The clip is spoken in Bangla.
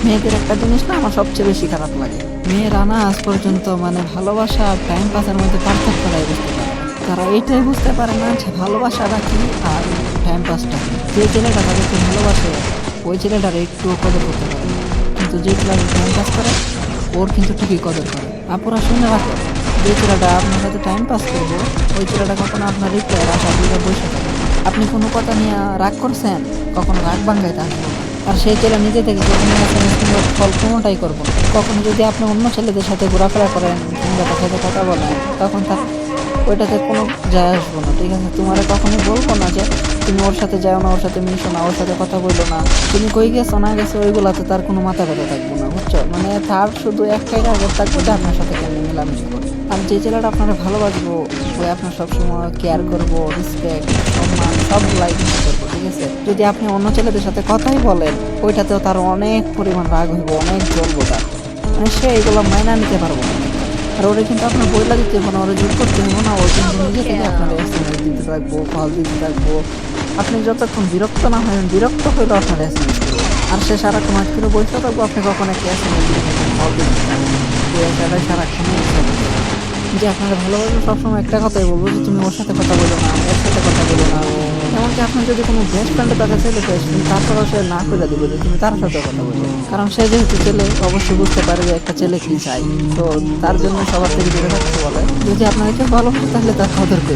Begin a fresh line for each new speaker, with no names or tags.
মেয়েদের একটা জিনিস না আমার সবচেয়ে বেশি খারাপ লাগে, মেয়েরা না আজ পর্যন্ত মানে ভালোবাসা আর টাইম পাসের মধ্যে পার্থক্যটাই বুঝতে পারে না। তারা এইটাই বুঝতে পারে না যে ভালোবাসাটা কি আর টাইম পাসটা কি। যে ছেলেটা তাদেরকে ভালোবাসে ওই ছেলেটার একটু কদর করতে পারে না, কিন্তু যে ছেলেটা টাইম পাস করে ওর কিন্তু ঠিকই কদর করে। আপুরা শুনে রাখো, যে ছেলেটা আপনার সাথে টাইম পাস করবো ওই ছেলেটা কখনো আপনার রিপ্লাইয়ের আশা দিয়ে বসে থাকে। আপনি কোনো কথা নিয়ে রাগ করছেন, কখনো রাগ ভাঙ্গাইতে আসবো না। আর সেই ছেলে নিজে থেকে কখনো এসএমএস কিংবা কল কোনোটাই করবো না। কখনো যদি আপনি অন্য ছেলেদের সাথে ঘোরাফেরা করেন কিংবা তার সাথে কথা বলেন, তখন তার ওইটাতে কোনো যায় আসবো না, ঠিক আছে? তোমার কখনোই বলবো না যে তুমি ওর সাথে যাও না, ওর সাথে মিশো না, ওর সাথে কথা বললো না, তুমি কই গেছো না গেছো ওইগুলাতে তার কোনো মাথা ব্যথা থাকবো না, বুঝছো? মানে তার শুধু একটাই টার্গেট থাকবে যে আপনার সাথে কেমন মেলামেশা করবে। আর যে ছেলেটা আপনারা ভালোবাসবো ওই আপনার সবসময় কেয়ার করবো, রেসপেক্ট, সম্মান সবগুলাই কিন্তু করবো, ঠিক আছে? যদি আপনি অন্য ছেলেদের সাথে কথাই বলেন ওইটাতেও তার অনেক পরিমাণ রাগ হইব, অনেক জ্বলবো তার, মানে সে এগুলো মাইনা নিতে পারবো না। আর ওরা কিন্তু আপনার বইলা দিতে হবে না, ওরা জোর করতে হবে না, ও কিন্তু নিজে থেকে আপনার এসএমএস দিতে থাকবো, কল দিতে থাকবো। আপনি যতক্ষণ বিরক্ত না হয়, বিরক্ত হইলে আপনার এসএমএস করবো। আর সে সারাক্ষণ আজকেও বসে থাকবো, আপনি কখন একটা এসএমএস দিবেন, কল দিতে থাকবেন, সারাক্ষণ যে আপনারা ভালোবাসবো সবসময় একটা কথাই বলবো যে তুমি ওর সাথে কথা বলো না, ওর সাথে কথা বলো না। এমনকি আপনার যদি কোনো বেস্ট ফ্রেন্ডের তাকে ছেলে পেয়েছে তুমি তারপরও সে না করে দিবে যে তুমি তার সাথে কথা বলবে, কারণ সে যেহেতু ছেলে অবশ্যই বুঝতে পারে যে একটা ছেলে কি চাই। তো তার জন্য সবার থেকে দূরে থাকতে বলে। যদি আপনাকে কেউ ভালোবাসে তাহলে তার কদর করবে।